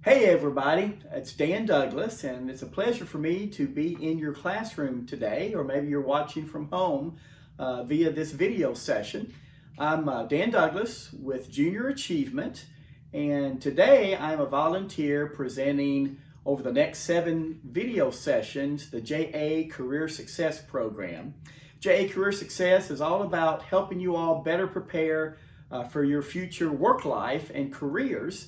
Hey everybody, it's Dan Douglas, and it's a pleasure for me to be in your classroom today, or maybe you're watching from home via this video session. I'm Dan Douglas with Junior Achievement, and today I'm a volunteer presenting over the next 7 video sessions the JA Career Success Program. JA Career Success is all about helping you all better prepare for your future work life and careers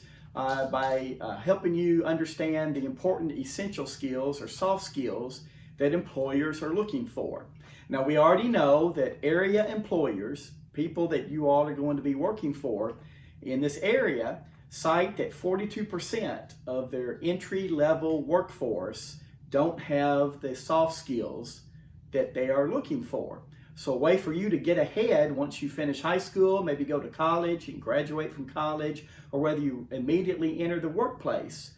by helping you understand the important essential skills or soft skills that employers are looking for. Now, we already know that area employers, people that you all are going to be working for in this area, cite that 42% of their entry-level workforce don't have the soft skills that they are looking for. So a way for you to get ahead once you finish high school, maybe go to college and graduate from college, or whether you immediately enter the workplace,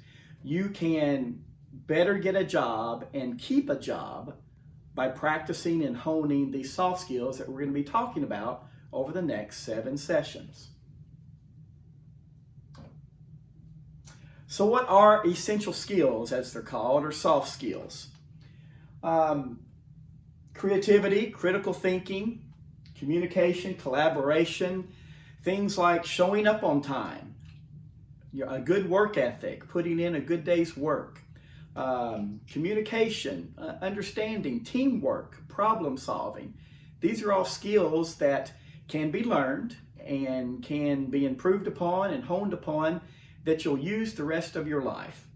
you can better get a job and keep a job by practicing and honing these soft skills that we're going to be talking about over the next 7 sessions. So what are essential skills, as they're called, or soft skills? Creativity, critical thinking, communication, collaboration, things like showing up on time, a good work ethic, putting in a good day's work, communication, understanding, teamwork, problem solving. These are all skills that can be learned and can be improved upon and honed upon that you'll use the rest of your life.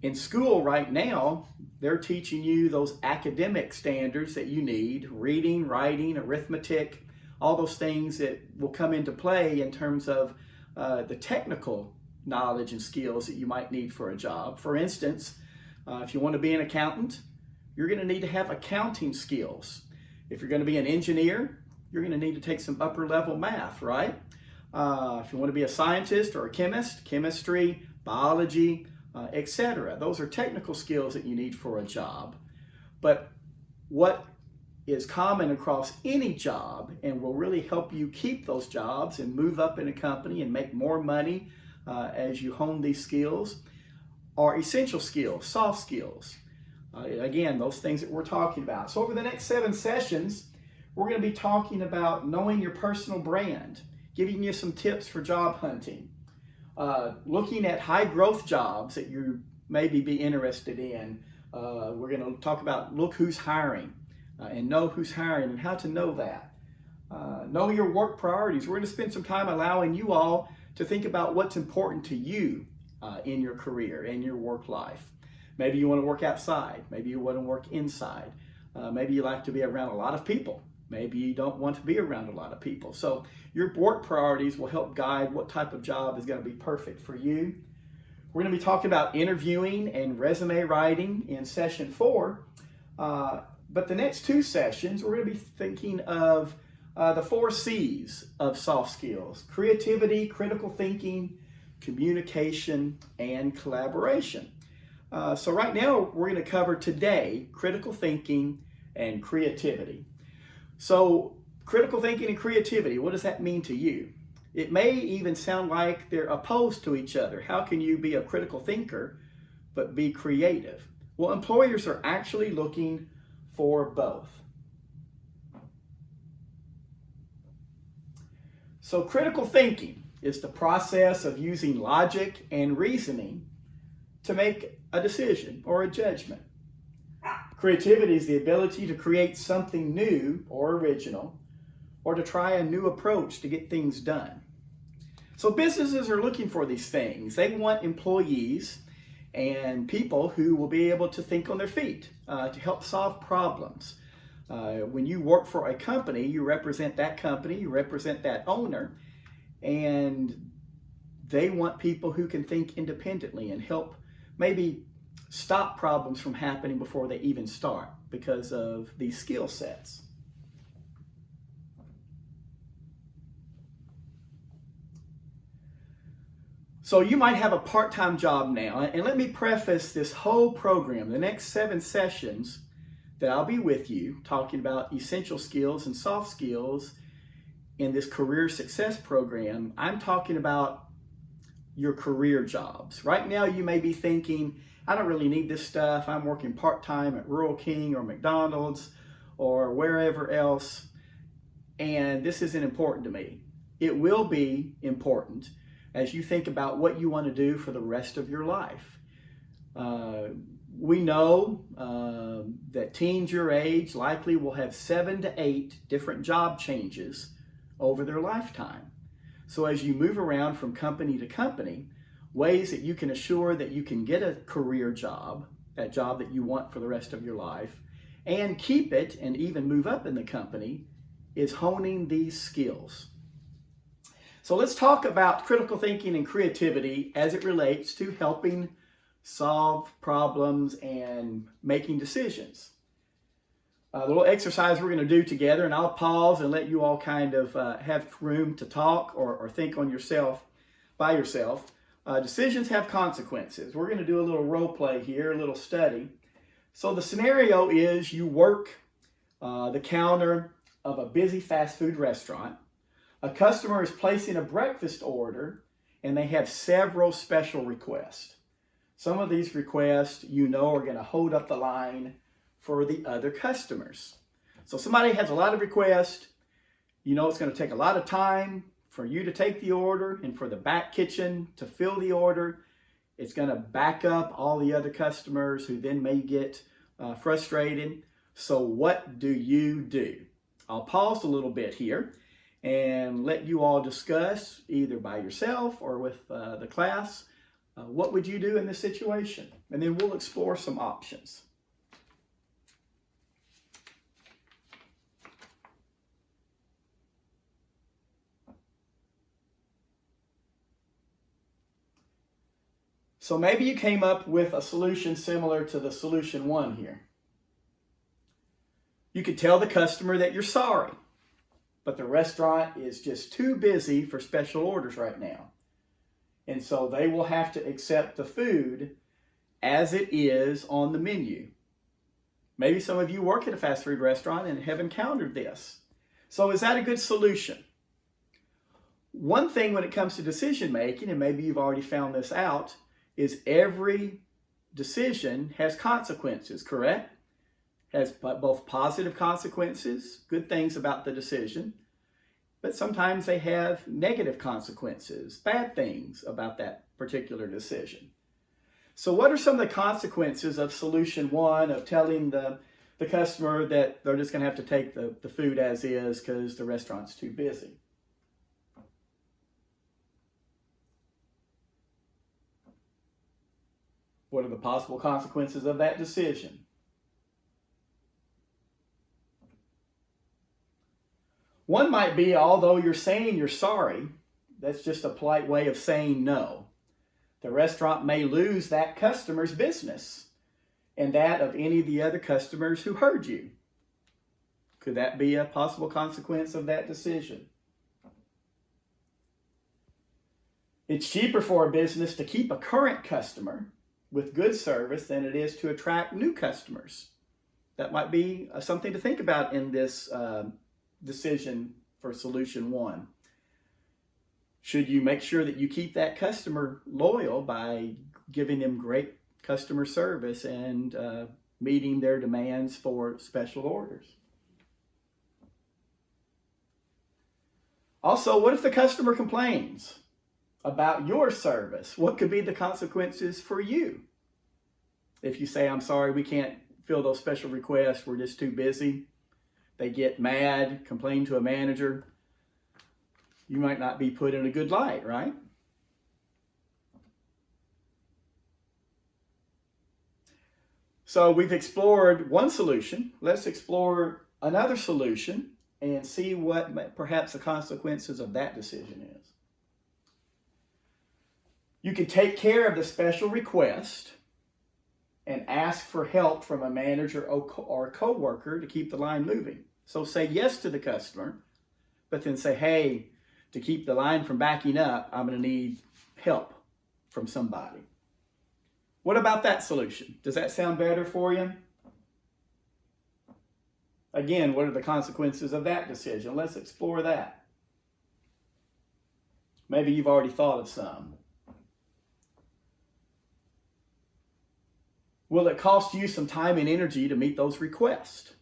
In school right now, they're teaching you those academic standards that you need: reading, writing, arithmetic, all those things that will come into play in terms of the technical knowledge and skills that you might need for a job. For instance, if you want to be an accountant, you're going to need to have accounting skills. If you're going to be an engineer, you're going to need to take some upper level math, right? If you want to be a scientist or a chemist, chemistry, biology, etc. Those are technical skills that you need for a job. But what is common across any job and will really help you keep those jobs and move up in a company and make more money as you hone these skills are essential skills, soft skills. Again, those things that we're talking about. So over the next 7 sessions, we're going to be talking about knowing your personal brand, giving you some tips for job hunting, looking at high growth jobs that you maybe be interested in. We're going to talk about look who's hiring and know who's hiring and how to know that. Know your work priorities. We're going to spend some time allowing you all to think about what's important to you in your career, in your work life. Maybe you want to work outside. Maybe you want to work inside. Maybe you like to be around a lot of people. Maybe you don't want to be around a lot of people. So your work priorities will help guide what type of job is going to be perfect for you. We're going to be talking about interviewing and resume writing in session 4. But the next 2 sessions, we're going to be thinking of the 4 C's of soft skills: creativity, critical thinking, communication, and collaboration. So right now, we're going to cover today critical thinking and creativity. So critical thinking and creativity, what does that mean to you? It may even sound like they're opposed to each other. How can you be a critical thinker but be creative? Well, employers are actually looking for both. So critical thinking is the process of using logic and reasoning to make a decision or a judgment. Creativity is the ability to create something new or original, or to try a new approach to get things done. So businesses are looking for these things. They want employees and people who will be able to think on their feet, to help solve problems. When you work for a company, you represent that company, you represent that owner, and they want people who can think independently and help maybe stop problems from happening before they even start because of these skill sets. So you might have a part-time job now, and let me preface this whole program, the next 7 sessions that I'll be with you talking about essential skills and soft skills in this career success program. I'm talking about your career jobs. Right now, you may be thinking, I don't really need this stuff. I'm working part-time at Rural King or McDonald's or wherever else, and this isn't important to me. It will be important as you think about what you want to do for the rest of your life. We know that teens your age likely will have 7 to 8 different job changes over their lifetime. So as you move around from company to company, ways that you can assure that you can get a career job, that job that you want for the rest of your life, and keep it and even move up in the company, is honing these skills. So let's talk about critical thinking and creativity as it relates to helping solve problems and making decisions. A little exercise we're going to do together, and I'll pause and let you all kind of have room to talk or think on yourself, by yourself. Decisions have consequences. We're going to do a little role play here, a little study. So the scenario is you work the counter of a busy fast food restaurant. A customer is placing a breakfast order, and they have several special requests. Some of these requests are going to hold up the line for the other customers. So somebody has a lot of requests. It's going to take a lot of time for you to take the order and for the back kitchen to fill the order. It's going to back up all the other customers who then may get frustrated. So what do you do? I'll pause a little bit here and let you all discuss either by yourself or with the class. What would you do in this situation? And then we'll explore some options. So maybe you came up with a solution similar to the solution 1 here. You could tell the customer that you're sorry, but the restaurant is just too busy for special orders right now. And so they will have to accept the food as it is on the menu. Maybe some of you work at a fast food restaurant and have encountered this. So is that a good solution? One thing when it comes to decision making, and maybe you've already found this out, is every decision has consequences, correct? Has both positive consequences, good things about the decision, but sometimes they have negative consequences, bad things about that particular decision. So what are some of the consequences of solution 1, of telling the customer that they're just going to have to take the food as is because the restaurant's too busy? What are the possible consequences of that decision? One might be, although you're saying you're sorry, that's just a polite way of saying no. The restaurant may lose that customer's business and that of any of the other customers who heard you. Could that be a possible consequence of that decision? It's cheaper for a business to keep a current customer with good service than it is to attract new customers. That might be something to think about in this decision for solution 1. Should you make sure that you keep that customer loyal by giving them great customer service and meeting their demands for special orders? Also, what if the customer complains about your service? What could be the consequences for you? If you say, I'm sorry, we can't fill those special requests, we're just too busy. They get mad, complain to a manager. You might not be put in a good light, right? So we've explored one solution. Let's explore another solution and see what perhaps the consequences of that decision is. You could take care of the special request and ask for help from a manager or coworker to keep the line moving. So say yes to the customer, but then say, hey, to keep the line from backing up, I'm going to need help from somebody. What about that solution? Does that sound better for you? Again, what are the consequences of that decision? Let's explore that. Maybe you've already thought of some. Will it cost you some time and energy to meet those requests?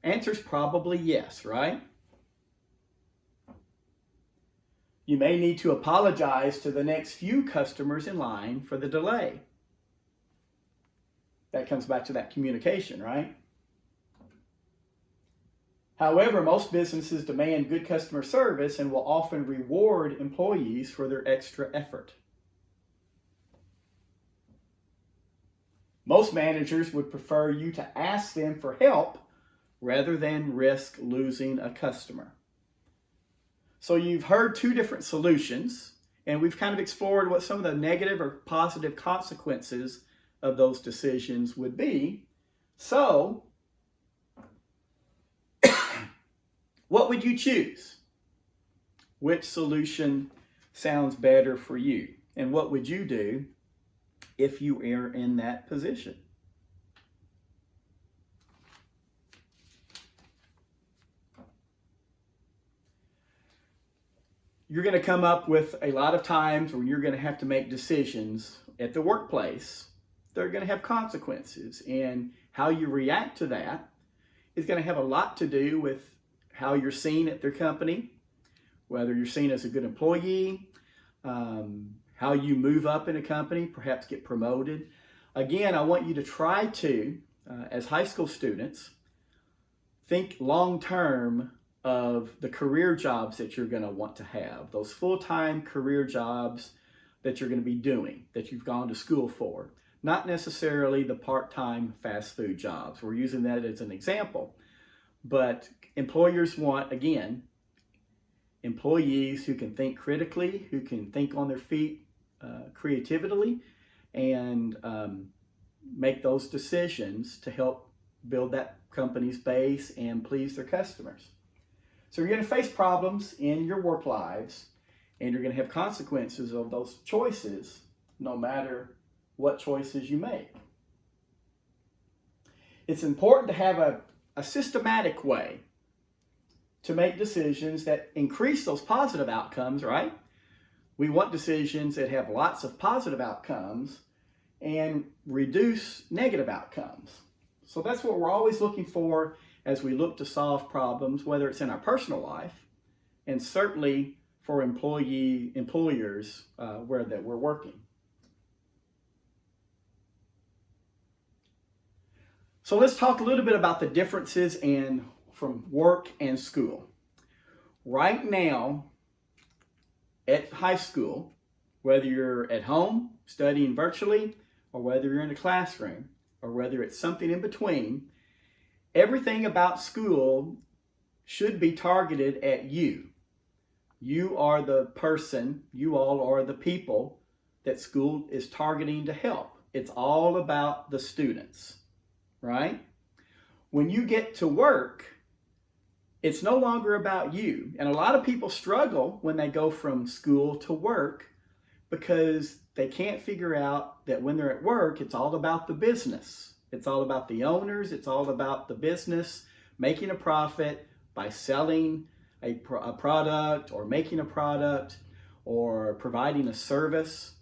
Answer's probably yes, right? You may need to apologize to the next few customers in line for the delay. That comes back to that communication, right? However, most businesses demand good customer service and will often reward employees for their extra effort. Most managers would prefer you to ask them for help rather than risk losing a customer. So you've heard two different solutions, and we've kind of explored what some of the negative or positive consequences of those decisions would be. So, what would you choose? Which solution sounds better for you? And what would you do if you are in that position? You're going to come up with a lot of times when you're going to have to make decisions at the workplace. They're going to have consequences, and how you react to that is going to have a lot to do with how you're seen at their company, whether you're seen as a good employee, how you move up in a company, perhaps get promoted. Again, I want you to try to, as high school students, think long-term of the career jobs that you're going to want to have, those full-time career jobs that you're going to be doing, that you've gone to school for, not necessarily the part-time fast food jobs. We're using that as an example, but employers want, again, employees who can think critically, who can think on their feet creatively, and make those decisions to help build that company's base and please their customers. So you're going to face problems in your work lives, and you're going to have consequences of those choices, no matter what choices you make. It's important to have a systematic way to make decisions that increase those positive outcomes, right? We want decisions that have lots of positive outcomes and reduce negative outcomes. So that's what we're always looking for as we look to solve problems, whether it's in our personal life and certainly for employers where that we're working. So let's talk a little bit about the differences from work and school. Right now, at high school, whether you're at home studying virtually, or whether you're in a classroom, or whether it's something in between, everything about school should be targeted at you. You are the person, you all are the people that school is targeting to help. It's all about the students, right? When you get to work, it's no longer about you. And a lot of people struggle when they go from school to work because they can't figure out that when they're at work, it's all about the business. It's all about the owners. It's all about the business making a profit by selling a product or making a product or providing a service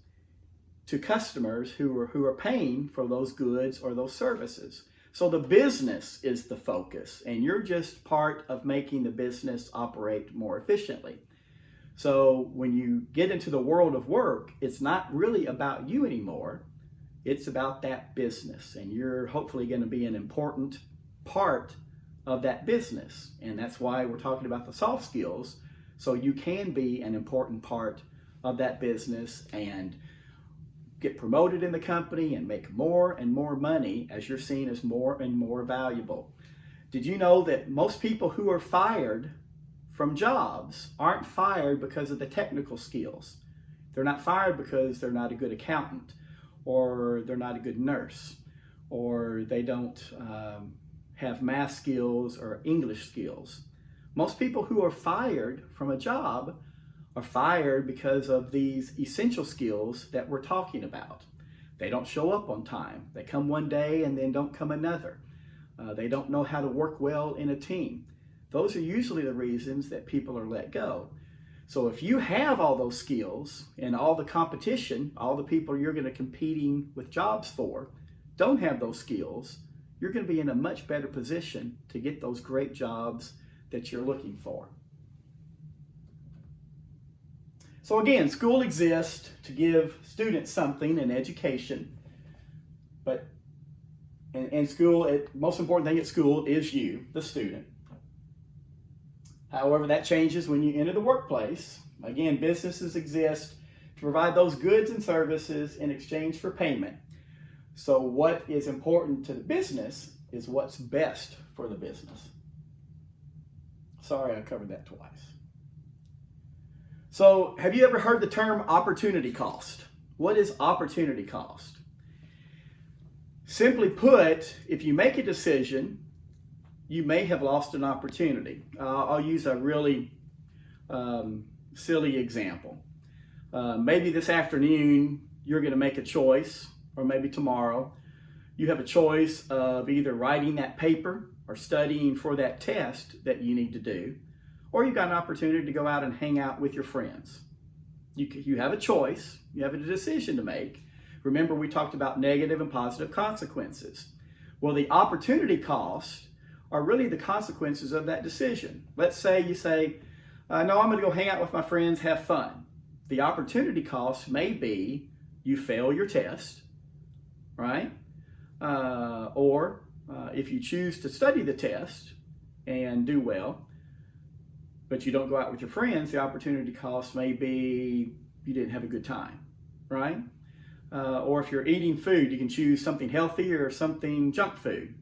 to customers who are paying for those goods or those services. So the business is the focus, and you're just part of making the business operate more efficiently. So when you get into the world of work, it's not really about you anymore. It's about that business, and you're hopefully going to be an important part of that business. And that's why we're talking about the soft skills, so you can be an important part of that business and get promoted in the company and make more and more money as you're seen as more and more valuable. Did you know that most people who are fired from jobs aren't fired because of the technical skills? They're not fired because they're not a good accountant, or they're not a good nurse, or they don't have math skills or English skills. Most people who are fired from a job are fired because of these essential skills that we're talking about. They don't show up on time. They come one day and then don't come another. They don't know how to work well in a team. Those are usually the reasons that people are let go. So if you have all those skills and all the competition, all the people you're going to competing with jobs for, don't have those skills, you're going to be in a much better position to get those great jobs that you're looking for. So again, school exists to give students something, an education, but in school, most important thing at school is you, the student. However, that changes when you enter the workplace. Again, businesses exist to provide those goods and services in exchange for payment. So what is important to the business is what's best for the business. Sorry, I covered that twice. So have you ever heard the term opportunity cost? What is opportunity cost? Simply put, if you make a decision, you may have lost an opportunity. I'll use a really silly example. Maybe this afternoon you're going to make a choice, or maybe tomorrow. You have a choice of either writing that paper or studying for that test that you need to do, or you've got an opportunity to go out and hang out with your friends. You have a choice, you have a decision to make. Remember, we talked about negative and positive consequences. Well, the opportunity cost are really the consequences of that decision. Let's say you say, no, I'm going to go hang out with my friends, have fun. The opportunity cost may be you fail your test, right? Or if you choose to study the test and do well, but you don't go out with your friends, the opportunity cost may be you didn't have a good time, right? Or if you're eating food, you can choose something healthy or something junk food.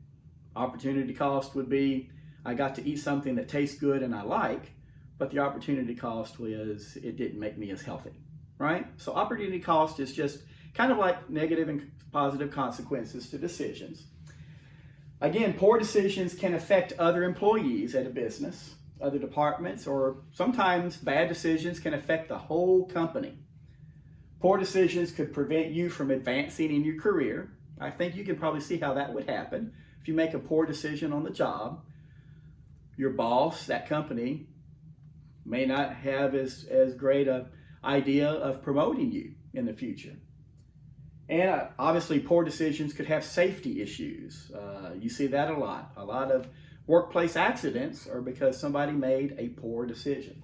Opportunity cost would be I got to eat something that tastes good and I like, but the opportunity cost was it didn't make me as healthy, right? So opportunity cost is just kind of like negative and positive consequences to decisions. Again, poor decisions can affect other employees at a business, other departments, or sometimes bad decisions can affect the whole company. Poor decisions could prevent you from advancing in your career. I think you can probably see how that would happen. If you make a poor decision on the job, your boss, that company, may not have as great an idea of promoting you in the future. And obviously, poor decisions could have safety issues. You see that a lot. A lot of workplace accidents are because somebody made a poor decision.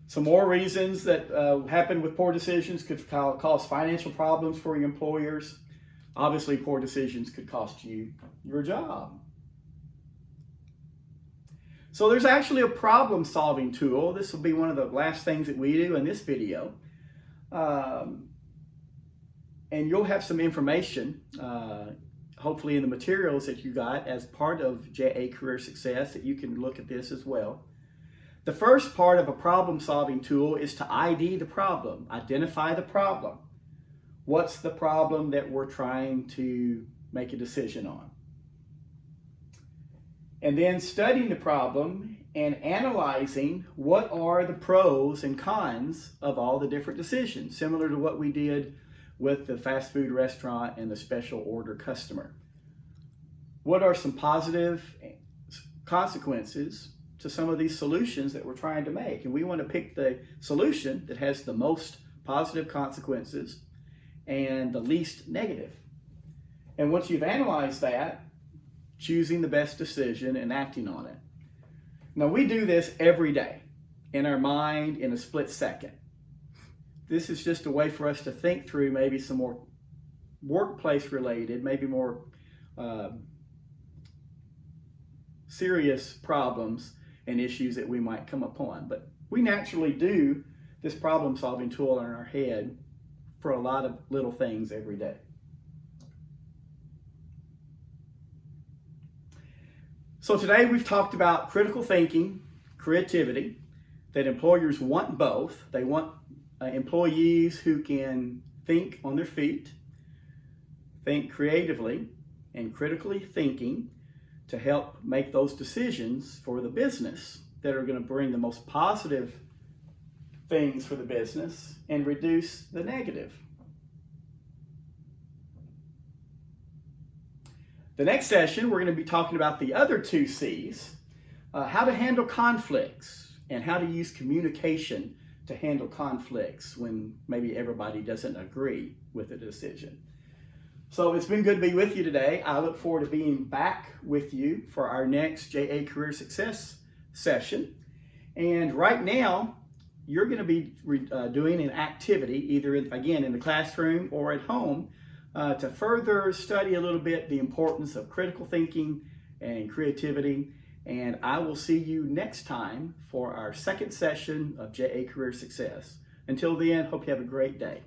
Some more reasons that happen with poor decisions could cause financial problems for your employers. Obviously, poor decisions could cost you your job. So there's actually a problem-solving tool. This will be one of the last things that we do in this video. And you'll have some information, hopefully in the materials that you got as part of JA Career Success, that you can look at this as well. The first part of a problem-solving tool is to ID the problem, identify the problem. What's the problem that we're trying to make a decision on? And then studying the problem and analyzing what are the pros and cons of all the different decisions, similar to what we did with the fast food restaurant and the special order customer. What are some positive consequences to some of these solutions that we're trying to make? And we want to pick the solution that has the most positive consequences and the least negative. And once you've analyzed that, choosing the best decision and acting on it. Now, we do this every day in our mind in a split second. This is just a way for us to think through maybe some more workplace related, maybe more serious problems and issues that we might come upon. But we naturally do this problem solving tool in our head for a lot of little things every day. So today we've talked about critical thinking, creativity, that employers want both. They want employees who can think on their feet, think creatively, and critically thinking to help make those decisions for the business that are going to bring the most positive things for the business and reduce the negative. The next session, we're going to be talking about the other two C's, how to handle conflicts and how to use communication to handle conflicts when maybe everybody doesn't agree with a decision. So it's been good to be with you today. I look forward to being back with you for our next JA Career Success session. And right now, you're going to be doing an activity, either again in the classroom or at home, to further study a little bit the importance of critical thinking and creativity. And I will see you next time for our second session of JA Career Success. Until then, hope you have a great day.